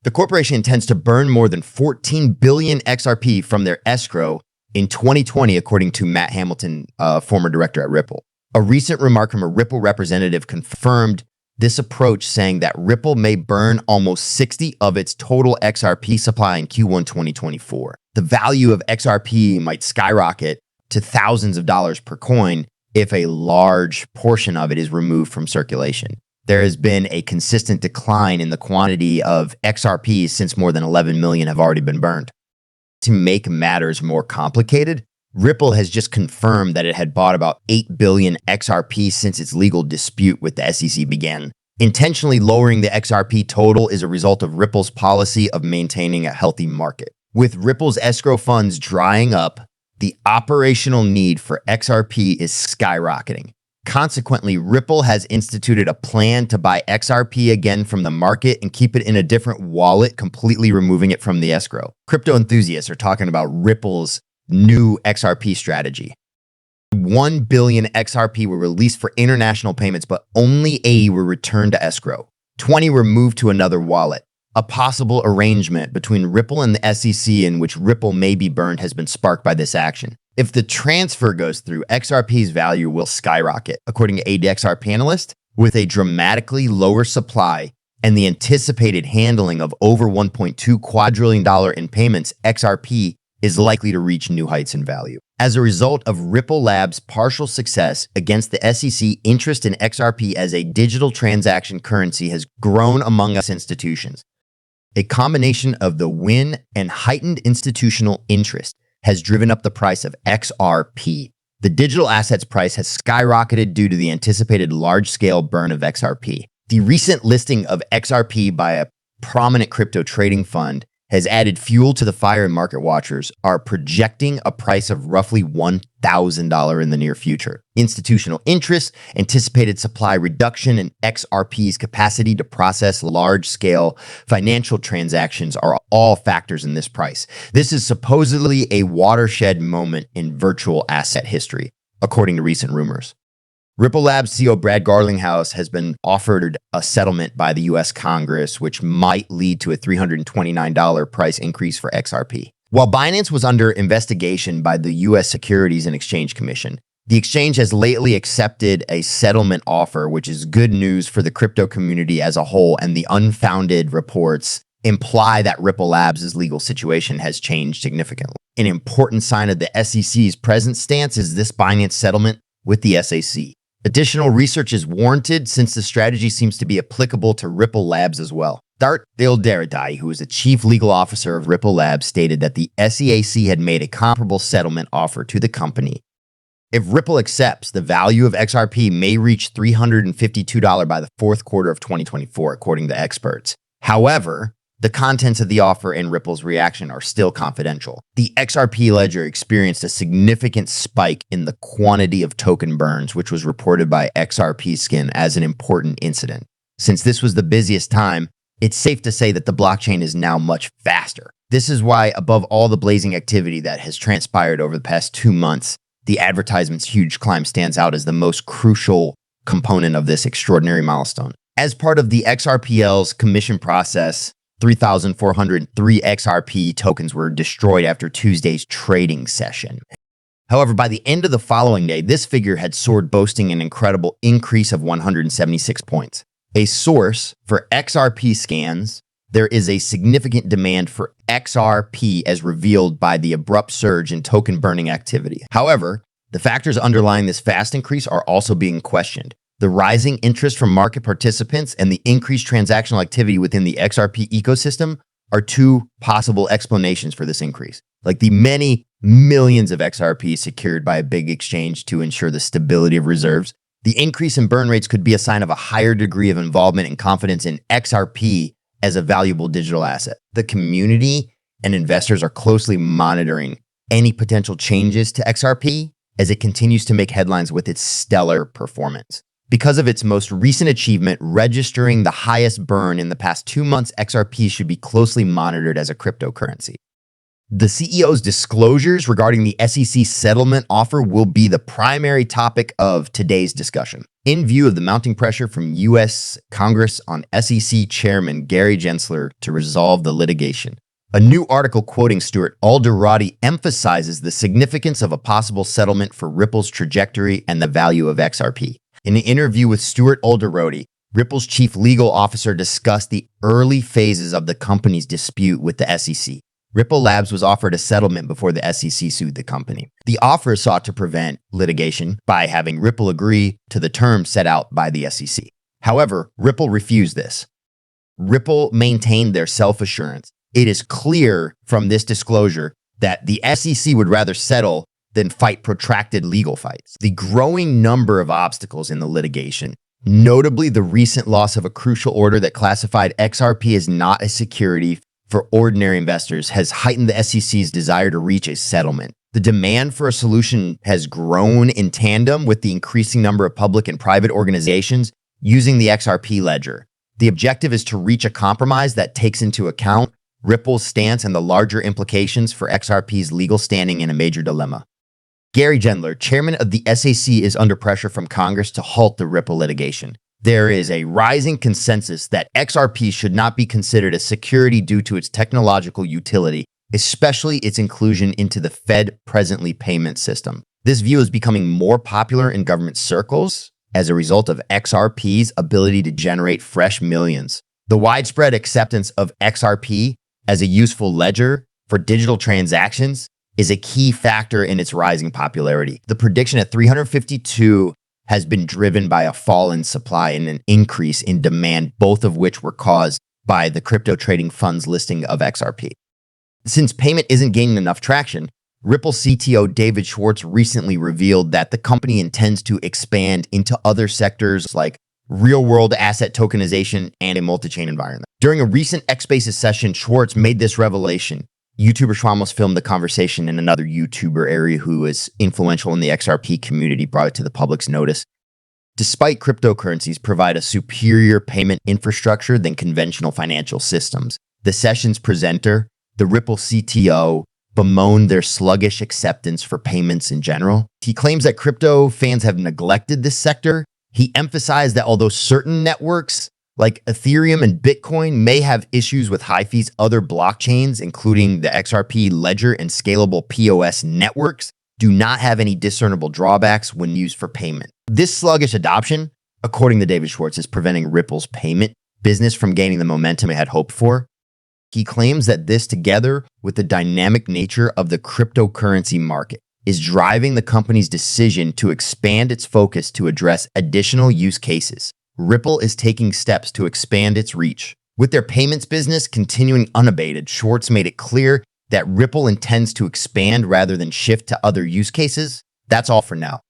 The corporation intends to burn more than 14 billion XRP from their escrow in 2020, according to Matt Hamilton, former director at Ripple. A recent remark from a Ripple representative confirmed this approach, saying that Ripple may burn almost 60 of its total XRP supply in Q1 2024. The value of XRP might skyrocket to thousands of dollars per coin if a large portion of it is removed from circulation. There has been a consistent decline in the quantity of XRPs since more than 11 million have already been burned. To make matters more complicated, Ripple has just confirmed that it had bought about 8 billion XRP since its legal dispute with the SEC began. Intentionally lowering the XRP total is a result of Ripple's policy of maintaining a healthy market. With Ripple's escrow funds drying up, the operational need for XRP is skyrocketing. Consequently, Ripple has instituted a plan to buy XRP again from the market and keep it in a different wallet, completely removing it from the escrow. Crypto enthusiasts are talking about Ripple's new XRP strategy. 1 billion XRP were released for international payments, but only 80 were returned to escrow. 20 were moved to another wallet. A possible arrangement between Ripple and the SEC in which Ripple may be burned has been sparked by this action. If the transfer goes through, XRP's value will skyrocket, according to ADXRP analyst, with a dramatically lower supply and the anticipated handling of over $1.2 quadrillion in payments, XRP is likely to reach new heights in value. As a result of Ripple Labs' partial success against the SEC, interest in XRP as a digital transaction currency has grown among us institutions. A combination of the win and heightened institutional interest has driven up the price of XRP. The digital assets price has skyrocketed due to the anticipated large-scale burn of XRP. The recent listing of XRP by a prominent crypto trading fund has added fuel to the fire, and market watchers are projecting a price of roughly $1,000 in the near future. Institutional interest, anticipated supply reduction, and XRP's capacity to process large-scale financial transactions are all factors in this price. This is supposedly a watershed moment in virtual asset history, according to recent rumors. Ripple Labs CEO Brad Garlinghouse has been offered a settlement by the U.S. Congress, which might lead to a $329 price increase for XRP. While Binance was under investigation by the U.S. Securities and Exchange Commission, the exchange has lately accepted a settlement offer, which is good news for the crypto community as a whole, and the unfounded reports imply that Ripple Labs' legal situation has changed significantly. An important sign of the SEC's present stance is this Binance settlement with the SEC. Additional research is warranted since the strategy seems to be applicable to Ripple Labs as well. Dart Ilderadai, who is the chief legal officer of Ripple Labs, stated that the SEC had made a comparable settlement offer to the company. If Ripple accepts, the value of XRP may reach $352 by the fourth quarter of 2024, according to experts. However, the contents of the offer and Ripple's reaction are still confidential. The XRP ledger experienced a significant spike in the quantity of token burns, which was reported by XRP Skin as an important incident. Since this was the busiest time, it's safe to say that the blockchain is now much faster. This is why, above all the blazing activity that has transpired over the past 2 months, the advertisement's huge climb stands out as the most crucial component of this extraordinary milestone. As part of the XRPL's commission process, 3,403 XRP tokens were destroyed after Tuesday's trading session. However, by the end of the following day, this figure had soared, boasting an incredible increase of 176 points. A source for XRP scans, there is a significant demand for XRP as revealed by the abrupt surge in token burning activity. However, the factors underlying this fast increase are also being questioned. The rising interest from market participants and the increased transactional activity within the XRP ecosystem are two possible explanations for this increase. Like the many millions of XRP secured by a big exchange to ensure the stability of reserves, the increase in burn rates could be a sign of a higher degree of involvement and confidence in XRP as a valuable digital asset. The community and investors are closely monitoring any potential changes to XRP as it continues to make headlines with its stellar performance. Because of its most recent achievement, registering the highest burn in the past 2 months, XRP should be closely monitored as a cryptocurrency. The CEO's disclosures regarding the SEC settlement offer will be the primary topic of today's discussion. In view of the mounting pressure from U.S. Congress on SEC Chairman Gary Gensler to resolve the litigation, a new article quoting Stuart Alderoty emphasizes the significance of a possible settlement for Ripple's trajectory and the value of XRP. In an interview with Stuart Alderoty, Ripple's chief legal officer discussed the early phases of the company's dispute with the SEC. Ripple Labs was offered a settlement before the SEC sued the company. The offer sought to prevent litigation by having Ripple agree to the terms set out by the SEC. However, Ripple refused this. Ripple maintained their self-assurance. It is clear from this disclosure that the SEC would rather settle than fight protracted legal fights. The growing number of obstacles in the litigation, notably the recent loss of a crucial order that classified XRP as not a security for ordinary investors, has heightened the SEC's desire to reach a settlement. The demand for a solution has grown in tandem with the increasing number of public and private organizations using the XRP ledger. The objective is to reach a compromise that takes into account Ripple's stance and the larger implications for XRP's legal standing in a major dilemma. Gary Gensler, chairman of the SEC, is under pressure from Congress to halt the Ripple litigation. There is a rising consensus that XRP should not be considered a security due to its technological utility, especially its inclusion into the Fed presently payment system. This view is becoming more popular in government circles as a result of XRP's ability to generate fresh millions. The widespread acceptance of XRP as a useful ledger for digital transactions is a key factor in its rising popularity. The prediction at 352 has been driven by a fall in supply and an increase in demand, both of which were caused by the crypto trading fund's listing of XRP. Since payment isn't gaining enough traction, Ripple CTO David Schwartz recently revealed that the company intends to expand into other sectors like real-world asset tokenization and a multi-chain environment. During a recent X-Spaces session, Schwartz made this revelation. YouTuber Schwamos filmed the conversation, and another YouTuber area who is influential in the XRP community brought it to the public's notice. Despite cryptocurrencies provide a superior payment infrastructure than conventional financial systems, the session's presenter, the Ripple CTO, bemoaned their sluggish acceptance for payments in general. He claims that crypto fans have neglected this sector. He emphasized that although certain networks like Ethereum and Bitcoin may have issues with high fees, other blockchains, including the XRP ledger and scalable POS networks, do not have any discernible drawbacks when used for payment. This sluggish adoption, according to David Schwartz, is preventing Ripple's payment business from gaining the momentum it had hoped for. He claims that this, together with the dynamic nature of the cryptocurrency market, is driving the company's decision to expand its focus to address additional use cases. Ripple is taking steps to expand its reach. With their payments business continuing unabated, Schwartz made it clear that Ripple intends to expand rather than shift to other use cases. That's all for now.